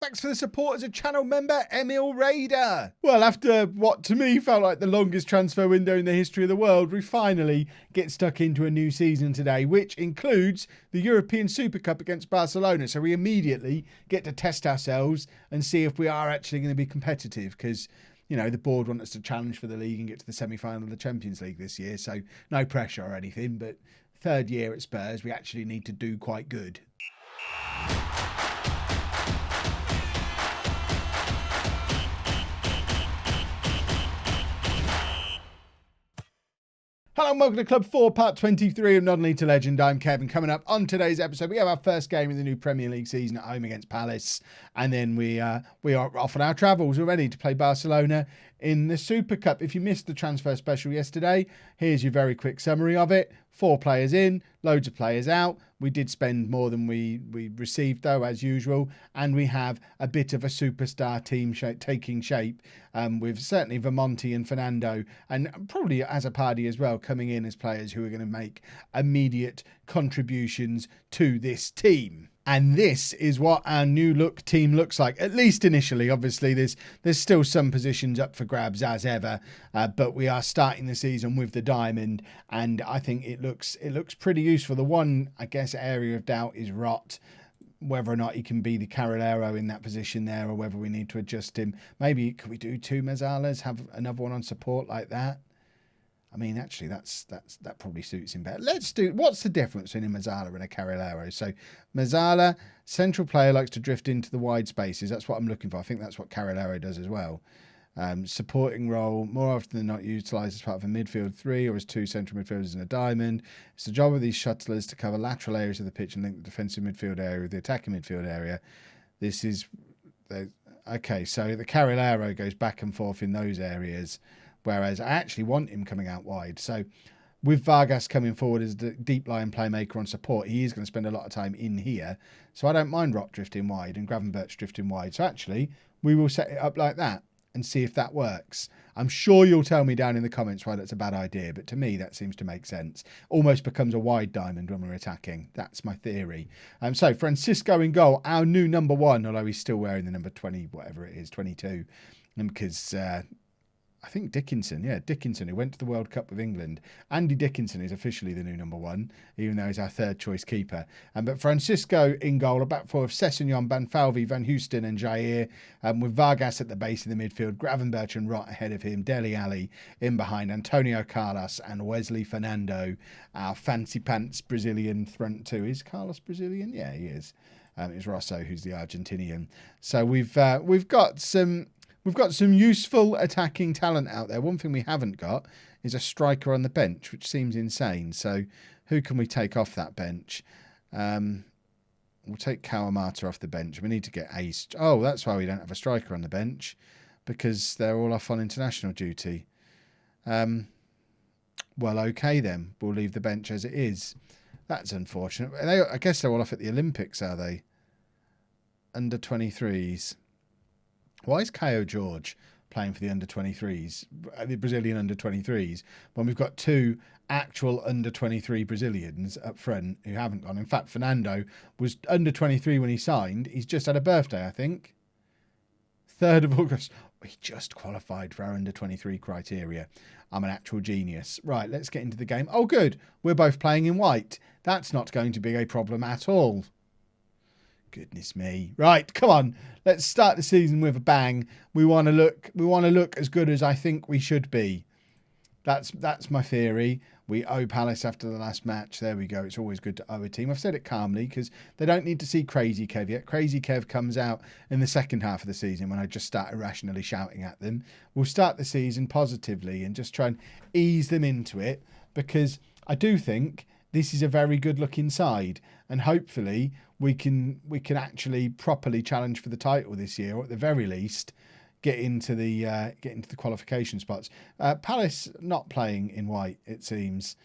Thanks for the support as a channel member, Emil Raider. Well, after what to me felt like the longest transfer window in the history of the world, we finally get stuck into a new season today, which includes the European Super Cup against Barcelona. So we immediately get to test ourselves and see if we are actually going to be competitive, because, you know, the board want us to challenge for the league and get to the semi-final of the Champions League this year. So no pressure or anything, but third year at Spurs, we actually need to do quite good. Hello and welcome to Club 4, part 23 of Not Only to Legend. I'm Kevin. Coming up on today's episode, we have our first game in the new Premier League season at home against Palace. And then we are off on our travels already to play Barcelona in the Super Cup. If you missed the transfer special yesterday, here's your very quick summary of it. 4 players in, loads of players out. We did spend more than we received, though, as usual. And we have a bit of a superstar team taking shape, with certainly Vermonti and Fernando, and probably Azzopardi as well, coming in as players who are going to make immediate contributions to this team. And this is what our new look team looks like, at least initially. Obviously, there's still some positions up for grabs as ever, but we are starting the season with the diamond, and I think it looks pretty useful. The one, I guess, area of doubt is Rot, whether or not he can be the Carrilero in that position there, or whether we need to adjust him. Maybe could we do 2 Mezzalas, have another one on support like that? I mean, actually, that probably suits him better. Let's do. What's the difference between a Mezzala and a Carrilero? So, Mezzala, central player, likes to drift into the wide spaces. That's what I'm looking for. I think that's what Carrilero does as well. Supporting role, more often than not utilised as part of a midfield 3 or as 2 central midfielders in a diamond. It's the job of these shuttlers to cover lateral areas of the pitch and link the defensive midfield area with the attacking midfield area. This is okay. So the Carrilero goes back and forth in those areas, whereas I actually want him coming out wide. So with Vargas coming forward as the deep line playmaker on support, he is going to spend a lot of time in here. So I don't mind Rock drifting wide and Gravenberch drifting wide. So actually, we will set it up like that and see if that works. I'm sure you'll tell me down in the comments why that's a bad idea, but to me, that seems to make sense. Almost becomes a wide diamond when we're attacking. That's my theory. So Francisco in goal, our new number 1, although he's still wearing the number 20, whatever it is, 22. And because I think Dickinson, who went to the World Cup with England. Andy Dickinson is officially the new number 1, even though he's our third choice keeper. But Francisco in goal, a back four of Sessegnon, Banfalvi, Van Houston and Jair, with Vargas at the base of the midfield, Gravenberch and Rot ahead of him, Dele Alli in behind, Antonio Carlos and Wesley Fernando, our fancy pants Brazilian front two. Is Carlos Brazilian? Yeah, he is. It's Rosso, who's the Argentinian. So we've got some useful attacking talent out there. One thing we haven't got is a striker on the bench, which seems insane. So who can we take off that bench? We'll take Kawamata off the bench. We need to get Ace. Oh, that's why we don't have a striker on the bench, because they're all off on international duty. Well, okay then. We'll leave the bench as it is. That's unfortunate. I guess they're all off at the Olympics, are they? Under 23s. Why is Caio Jorge playing for the under-23s, the Brazilian under-23s, when we've got 2 actual under-23 Brazilians up front who haven't gone? In fact, Fernando was under-23 when he signed. He's just had a birthday, I think. 3rd of August. He just qualified for our under-23 criteria. I'm an actual genius. Right, let's get into the game. Oh, good. We're both playing in white. That's not going to be a problem at all. Goodness me. Right, come on. Let's start the season with a bang. We want to look as good as I think we should be. That's my theory. We owe Palace after the last match. There we go. It's always good to owe a team. I've said it calmly because they don't need to see Crazy Kev yet. Crazy Kev comes out in the second half of the season when I just start irrationally shouting at them. We'll start the season positively and just try and ease them into it, because I do think this is a very good looking side, and hopefully we can actually properly challenge for the title this year, or at the very least get into the qualification spots. Palace not playing in white, it seems.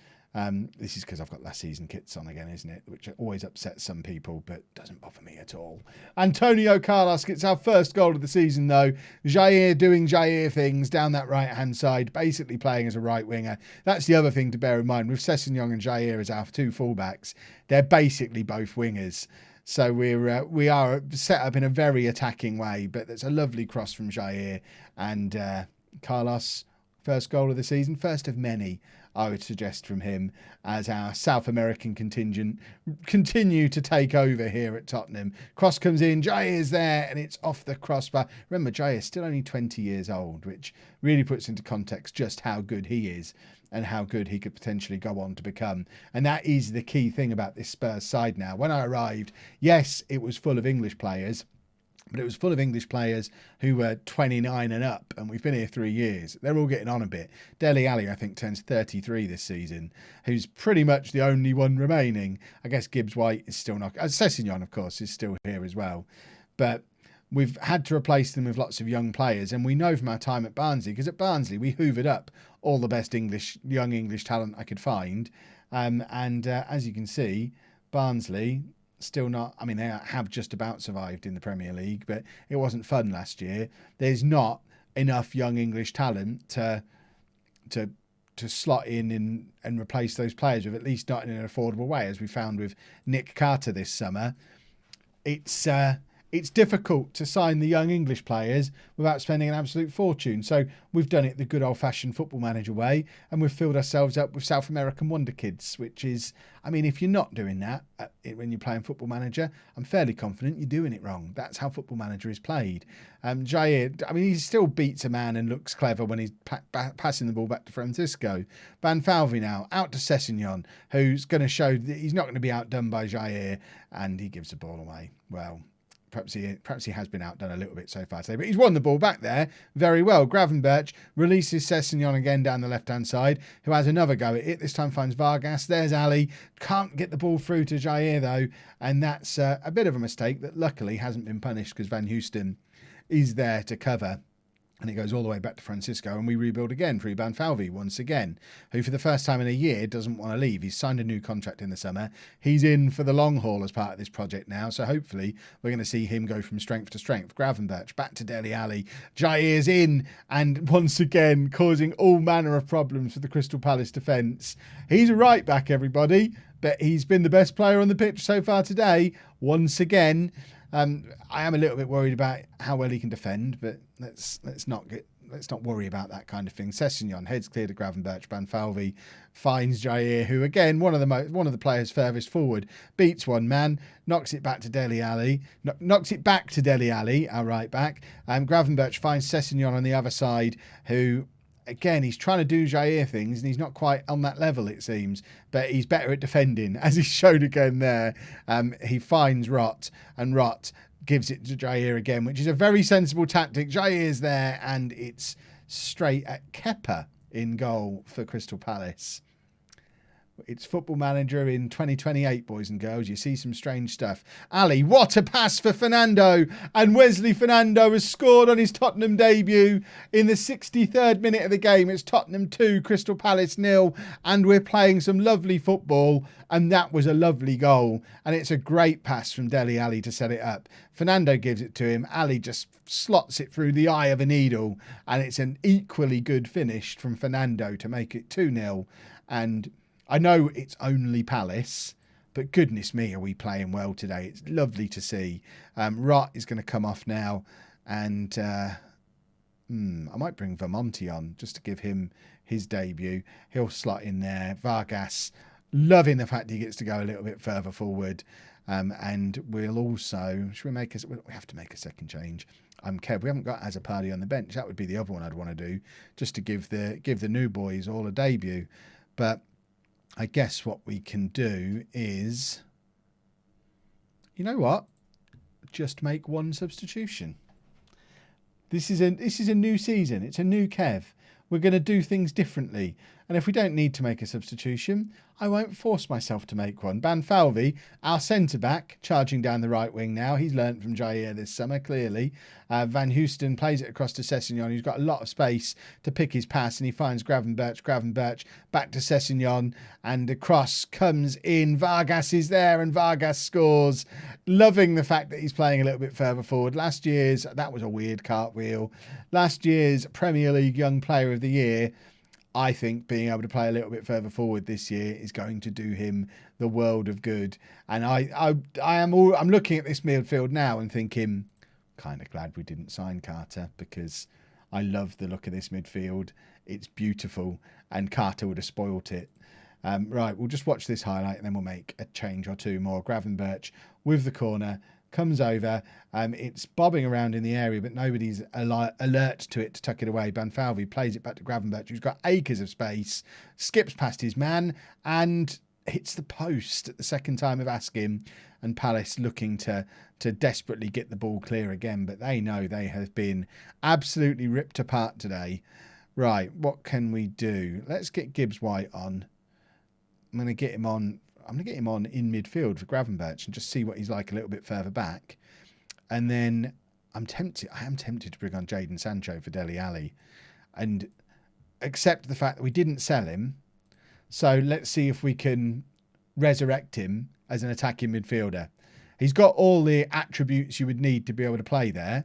This is because I've got last season kits on again, isn't it? Which always upsets some people, but doesn't bother me at all. Antonio Carlos gets our first goal of the season, though. Jair doing Jair things down that right-hand side, basically playing as a right winger. That's the other thing to bear in mind. With Sessegnon and Jair as our 2 fullbacks, they're basically both wingers. So we are set up in a very attacking way, but that's a lovely cross from Jair and Carlos. First goal of the season, first of many, I would suggest, from him, as our South American contingent continue to take over here at Tottenham. Cross comes in, Jair's there, and it's off the crossbar. Remember, Jair's still only 20 years old, which really puts into context just how good he is and how good he could potentially go on to become. And that is the key thing about this Spurs side now. When I arrived, yes, it was full of English players, but it was full of English players who were 29 and up, and we've been here 3 years. They're all getting on a bit. Dele Alli, I think, turns 33 this season, who's pretty much the only one remaining. I guess Gibbs White is still not... Sessegnon, of course, is still here as well. But we've had to replace them with lots of young players, and we know from our time at Barnsley, because at Barnsley we hoovered up all the best young English talent I could find. As you can see, Barnsley... still not, I mean, they have just about survived in the Premier League, but it wasn't fun last year. There's not enough young English talent to slot in and replace those players with, at least not in an affordable way, as we found with Nick Carter this summer. It's difficult to sign the young English players without spending an absolute fortune. So we've done it the good old-fashioned Football Manager way, and we've filled ourselves up with South American wonder kids, which is, I mean, if you're not doing that when you're playing Football Manager, I'm fairly confident you're doing it wrong. That's how Football Manager is played. Jair, I mean, he still beats a man and looks clever when he's passing the ball back to Francisco. Banfalvi now, out to Sessegnon, who's going to show that he's not going to be outdone by Jair, and he gives the ball away. Well... Perhaps he has been outdone a little bit so far today, but he's won the ball back there very well. Gravenberch releases Sessegnon again down the left-hand side, who has another go at it. This time finds Vargas. There's Ali. Can't get the ball through to Jair, though, and that's a bit of a mistake that luckily hasn't been punished because Van Houston is there to cover. And it goes all the way back to Francisco, and we rebuild again through Banfalvi once again, who for the first time in a year doesn't want to leave. He's signed a new contract in the summer. He's in for the long haul as part of this project now, so hopefully we're going to see him go from strength to strength. Gravenberch back to Dele Alli. Jair's in, and once again causing all manner of problems for the Crystal Palace defence. He's a right back, everybody, but he's been the best player on the pitch so far today, once again. I am a little bit worried about how well he can defend, but let's not worry about that kind of thing. Sessegnon heads clear to Gravenberch. Banfalvi finds Jair, who again one of the players furthest forward, beats one man, knocks it back to Dele Alli, our right back. Gravenberch finds Sessegnon on the other side, who. Again, he's trying to do Jair things and he's not quite on that level, it seems, but he's better at defending, as he showed again there. He finds Rott, and Rott gives it to Jair again, which is a very sensible tactic. Jair's there, and it's straight at Kepa in goal for Crystal Palace. It's Football Manager in 2028, boys and girls. You see some strange stuff. Ali, what a pass for Fernando. And Wesley Fernando has scored on his Tottenham debut in the 63rd minute of the game. It's Tottenham 2, Crystal Palace 0. And we're playing some lovely football. And that was a lovely goal. And it's a great pass from Dele Alli to set it up. Fernando gives it to him. Ali just slots it through the eye of a needle. And it's an equally good finish from Fernando to make it 2-0. And I know it's only Palace, but goodness me, are we playing well today. It's lovely to see. Rott is going to come off now, and I might bring Vermonti on just to give him his debut. He'll slot in there. Vargas, loving the fact he gets to go a little bit further forward. And we'll also, we have to make a second change. Kev, we haven't got Azzopardi on the bench. That would be the other one I'd want to do, just to give the new boys all a debut. But I guess what we can do is, you know what? Just make one substitution. This is a new season. It's a new Kev. We're going to do things differently. And if we don't need to make a substitution, I won't force myself to make one. Banfalvi, our centre-back, charging down the right wing now. He's learnt from Jair this summer, clearly. Van Houston plays it across to Sessegnon, who's got a lot of space to pick his pass, and he finds Gravenberch. Gravenberch back to Sessegnon, and the cross comes in. Vargas is there, and Vargas scores. Loving the fact that he's playing a little bit further forward. That was a weird cartwheel. Last year's Premier League Young Player of the Year, I think being able to play a little bit further forward this year is going to do him the world of good. And I'm looking at this midfield now and thinking, kind of glad we didn't sign Carter, because I love the look of this midfield. It's beautiful, and Carter would have spoilt it. Right, we'll just watch this highlight and then we'll make a change or two more. Gravenberch with the corner, comes over. It's bobbing around in the area, but nobody's alert to it to tuck it away. Banfalvi plays it back to Gravenberch, who's got acres of space, skips past his man and hits the post at the second time of asking. And Palace looking to desperately get the ball clear again, but they know they have been absolutely ripped apart today. Right, what can we do? Let's get Gibbs White on. I'm going to get him on in midfield for Gravenberch and just see what he's like a little bit further back. And then I am tempted to bring on Jadon Sancho for Dele Alli and accept the fact that we didn't sell him. So let's see if we can resurrect him as an attacking midfielder. He's got all the attributes you would need to be able to play there.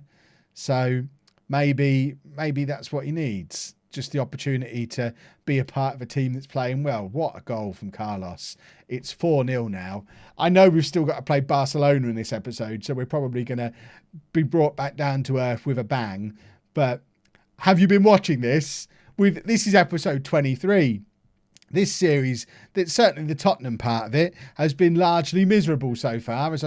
So maybe that's what he needs. Just the opportunity to be a part of a team that's playing well. What a goal from Carlos. It's 4-0 now. I know we've still got to play Barcelona in this episode, so we're probably going to be brought back down to earth with a bang. But have you been watching this? This is episode 23. This series, that certainly the Tottenham part of it, has been largely miserable so far, as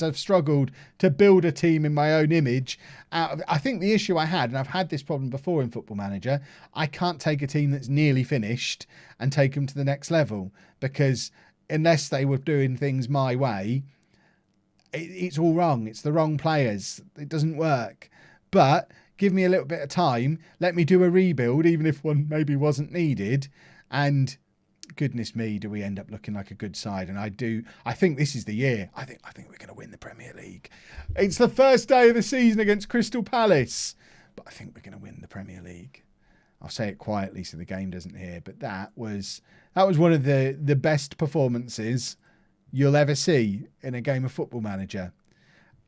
I've struggled to build a team in my own image. I think the issue I had, and I've had this problem before in Football Manager, I can't take a team that's nearly finished and take them to the next level, because unless they were doing things my way, it's all wrong. It's the wrong players. It doesn't work. But give me a little bit of time. Let me do a rebuild, even if one maybe wasn't needed. And goodness me, do we end up looking like a good side. And I think this is the year. I think we're going to win the Premier League. It's the first day of the season against Crystal Palace, but I think we're going to win the Premier League. I'll say it quietly so the game doesn't hear, but that was one of the best performances you'll ever see in a game of Football Manager.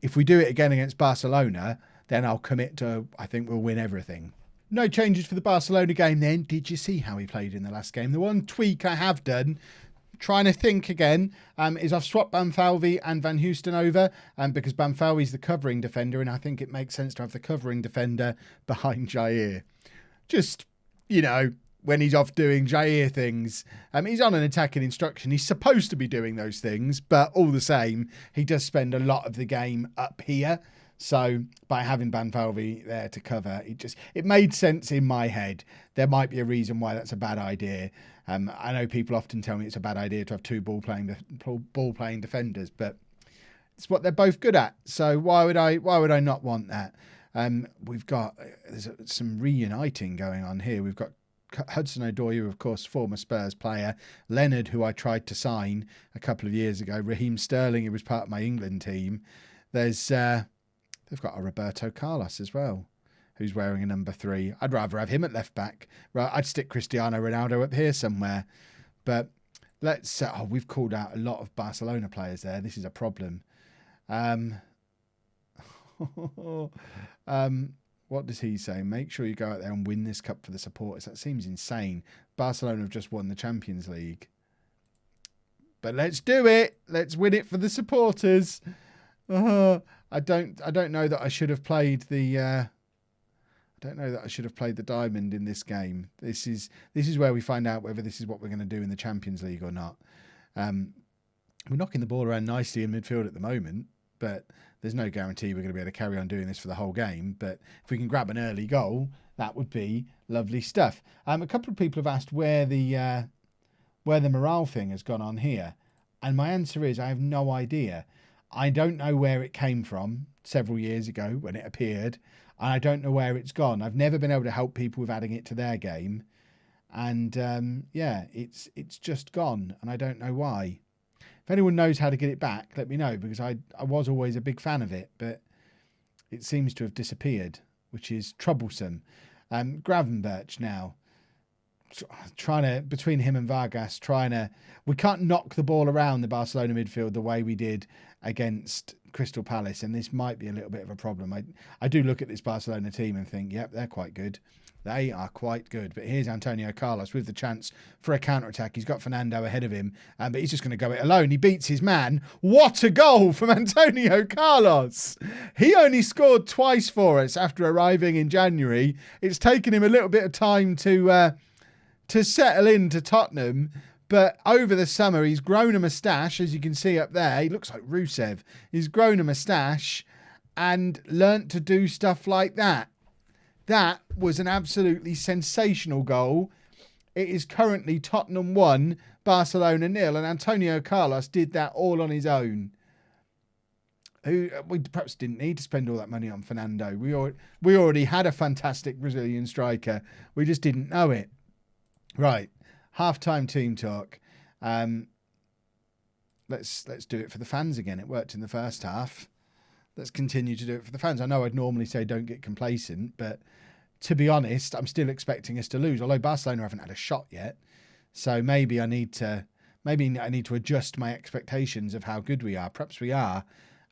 If we do it again against Barcelona, then I'll commit to, I think we'll win everything. No changes for the Barcelona game then. Did you see how he played in the last game? The one tweak I have done, trying to think again, is I've swapped Banfalvi and Van Houston over because Banfalvi's the covering defender, and I think it makes sense to have the covering defender behind Jair. Just, when he's off doing Jair things. He's on an attacking instruction. He's supposed to be doing those things, but all the same, he does spend a lot of the game up here. So by having Banfalvi there to cover, it made sense in my head. There might be a reason why that's a bad idea. I know people often tell me it's a bad idea to have two ball playing defenders, but it's what they're both good at. So why would I not want that? There's some reuniting going on here. We've got Hudson-Odoi, of course, former Spurs player. Leonard, who I tried to sign a couple of years ago. Raheem Sterling, who was part of my England team. They've got a Roberto Carlos as well, who's wearing a number 3. I'd rather have him at left back. Right, I'd stick Cristiano Ronaldo up here somewhere. But we've called out a lot of Barcelona players there. This is a problem. What does he say? Make sure you go out there and win this cup for the supporters. That seems insane. Barcelona have just won the Champions League. But let's do it. Let's win it for the supporters. I don't know that I should have played the diamond in this game. This is where we find out whether this is what we're going to do in the Champions League or not. We're knocking the ball around nicely in midfield at the moment, but there's no guarantee we're going to be able to carry on doing this for the whole game. But if we can grab an early goal, that would be lovely stuff. A couple of people have asked where the morale thing has gone on here, and my answer is I have no idea. I don't know where it came from several years ago when it appeared, and I don't know where it's gone. I've never been able to help people with adding it to their game, and it's just gone, and I don't know why. If anyone knows how to get it back, let me know, because I was always a big fan of it, but it seems to have disappeared, which is troublesome. Gravenberch now, between him and Vargas, we can't knock the ball around the Barcelona midfield the way we did against Crystal Palace, and this might be a little bit of a problem. I do look at this Barcelona team and think, yep, they're quite good. They are quite good. But here's Antonio Carlos with the chance for a counter-attack. He's got Fernando ahead of him, but he's just going to go it alone. He beats his man. What a goal from Antonio Carlos. He only scored twice for us after arriving in January. It's taken him a little bit of time to settle into Tottenham. But over the summer, he's grown a moustache, as you can see up there. He looks like Rusev. He's grown a moustache and learnt to do stuff like that. That was an absolutely sensational goal. It is currently Tottenham 1, Barcelona 0, and Antonio Carlos did that all on his own. We perhaps didn't need to spend all that money on Fernando. We already had a fantastic Brazilian striker. We just didn't know it. Right, half-time team talk. Let's do it for the fans again. It worked in the first half. Let's continue to do it for the fans. I know I'd normally say don't get complacent, but to be honest, I'm still expecting us to lose, although Barcelona haven't had a shot yet. So maybe I need to adjust my expectations of how good we are. Perhaps we are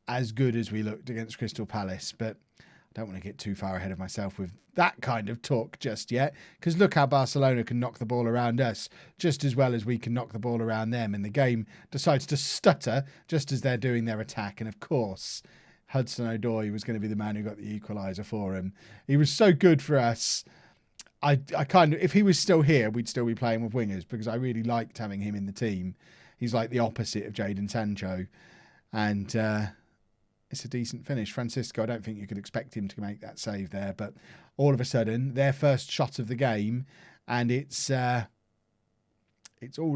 as good as we looked against Crystal Palace, but I don't want to get too far ahead of myself with that kind of talk just yet, because look how Barcelona can knock the ball around us just as well as we can knock the ball around them, and the game decides to stutter just as they're doing their attack. And of course, Hudson-Odoi was going to be the man who got the equaliser for him. He was so good for us. I kind of, if he was still here, we'd still be playing with wingers, because I really liked having him in the team. He's like the opposite of Jadon Sancho. And it's a decent finish. Francisco, I don't think you could expect him to make that save there, but all of a sudden, their first shot of the game, and it's all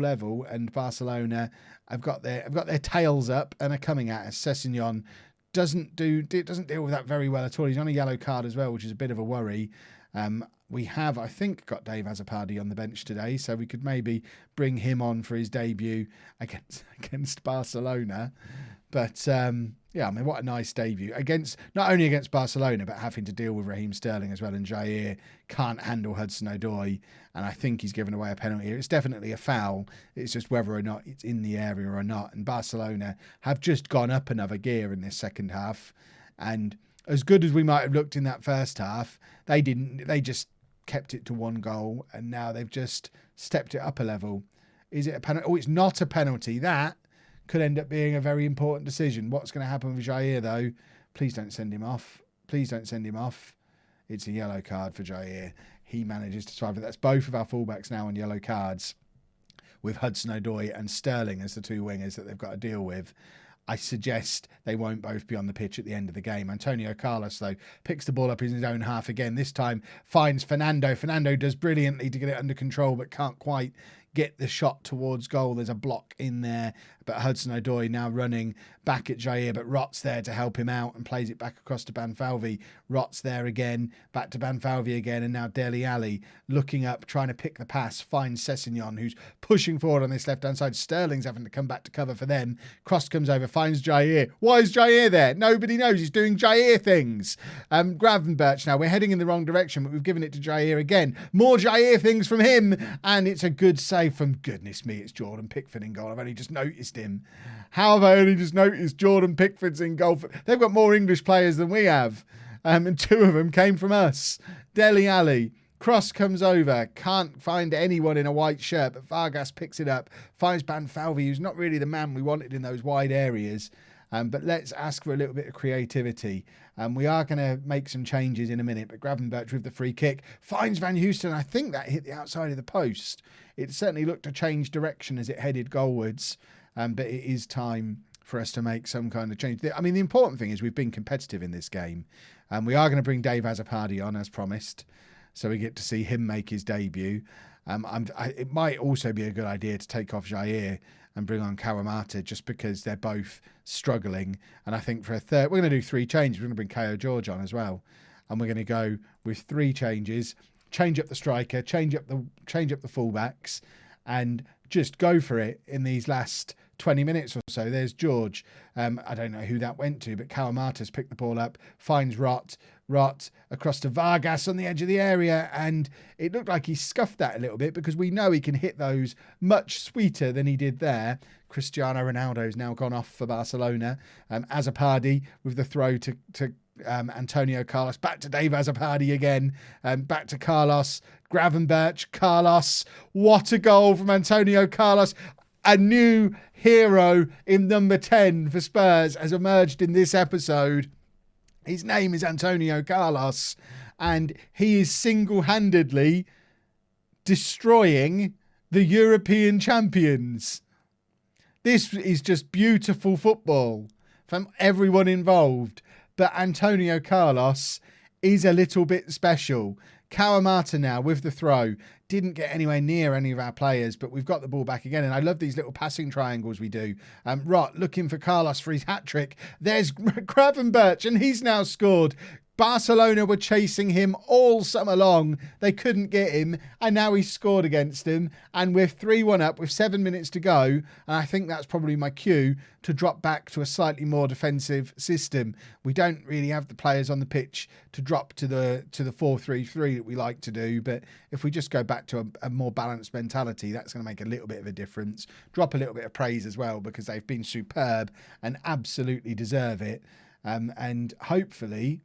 level, and Barcelona have got their tails up and are coming at us. Sessegnon doesn't deal with that very well at all. He's on a yellow card as well, which is a bit of a worry. We have, I think, got Dave Azzopardi on the bench today, so we could maybe bring him on for his debut against Barcelona. But yeah, I mean, what a nice debut not only against Barcelona, but having to deal with Raheem Sterling as well. And Jair can't handle Hudson-Odoi, and I think he's given away a penalty. It's definitely a foul. It's just whether or not it's in the area or not. And Barcelona have just gone up another gear in this second half. And as good as we might have looked in that first half, they didn't. They just kept it to one goal, and now they've just stepped it up a level. Is it a penalty? Oh, it's not a penalty. That could end up being a very important decision. What's going to happen with Jair, though? Please don't send him off. Please don't send him off. It's a yellow card for Jair. He manages to survive it. That's both of our fullbacks now on yellow cards, with Hudson-Odoi and Sterling as the two wingers that they've got to deal with. I suggest they won't both be on the pitch at the end of the game. Antonio Carlos, though, picks the ball up in his own half again. This time finds Fernando. Fernando does brilliantly to get it under control, but can't quite get the shot towards goal. There's a block in there, but Hudson-Odoi now running back at Jair, but Rot's there to help him out and plays it back across to Banfalvi. Rot's there again, back to Banfalvi again, and now Dele Alli looking up, trying to pick the pass, finds Sessegnon, who's pushing forward on this left-hand side. Sterling's having to come back to cover for them. Cross comes over, finds Jair. Why is Jair there? Nobody knows. He's doing Jair things. Gravenberch now. We're heading in the wrong direction, but we've given it to Jair again. More Jair things from him, and it's a good save from, goodness me, it's Jordan Pickford in goal. I've only just noticed him. How have I only just noticed Jordan Pickford's in goal? They've got more English players than we have, and two of them came from us. Dele Alli. Cross comes over, can't find anyone in a white shirt, but Vargas picks it up, finds Banfalvi, who's not really the man we wanted in those wide areas. But let's ask for a little bit of creativity. We are going to make some changes in a minute, but Gravenberch with the free kick finds Van Houston. I think that hit the outside of the post. It certainly looked to change direction as it headed goalwards, but it is time for us to make some kind of change. I mean, the important thing is we've been competitive in this game. We are going to bring Dave Azzopardi on, as promised, so we get to see him make his debut. It might also be a good idea to take off Jair and bring on Kawamata, just because they're both struggling. And I think for a third, we're going to do three changes. We're going to bring Kayo George on as well, and we're going to go with three changes: change up the striker, change up the fullbacks, and just go for it in these last 20 minutes or so. There's George. I don't know who that went to, but Kawamata's picked the ball up, finds Rott across to Vargas on the edge of the area, and it looked like he scuffed that a little bit because we know he can hit those much sweeter than he did there. Cristiano Ronaldo's now gone off for Barcelona. Azzopardi with the throw to Antonio Carlos, back to Dave Azzopardi again, back to Carlos, Gravenberch, Carlos. What a goal from Antonio Carlos. A new hero in number 10 for Spurs has emerged in this episode. His name is Antonio Carlos, and he is single-handedly destroying the European champions. This is just beautiful football from everyone involved. But Antonio Carlos is a little bit special. Kawamata now with the throw. Didn't get anywhere near any of our players, but we've got the ball back again. And I love these little passing triangles we do. Rott looking for Carlos for his hat-trick. There's Gravenberch, and he's now scored. Barcelona were chasing him all summer long. They couldn't get him, and now he's scored against them. And we're 3-1 up with 7 minutes to go. And I think that's probably my cue to drop back to a slightly more defensive system. We don't really have the players on the pitch to drop to the 4-3-3 that we like to do. But if we just go back to a more balanced mentality, that's going to make a little bit of a difference. Drop a little bit of praise as well, because they've been superb and absolutely deserve it. And hopefully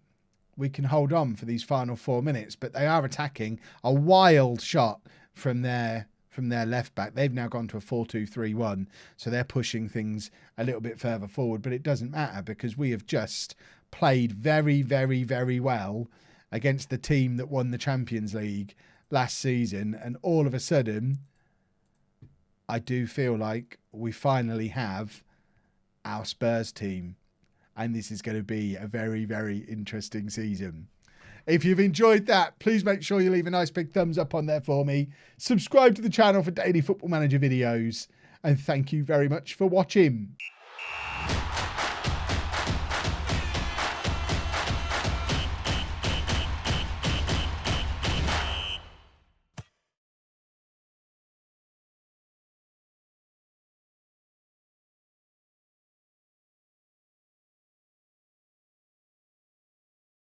we can hold on for these final 4 minutes, but they are attacking. A wild shot from their left back. They've now gone to a 4-2-3-1, so they're pushing things a little bit further forward, but it doesn't matter because we have just played very, very, very well against the team that won the Champions League last season, and all of a sudden, I do feel like we finally have our Spurs team. And this is going to be a very, very interesting season. If you've enjoyed that, please make sure you leave a nice big thumbs up on there for me. Subscribe to the channel for daily Football Manager videos. And thank you very much for watching.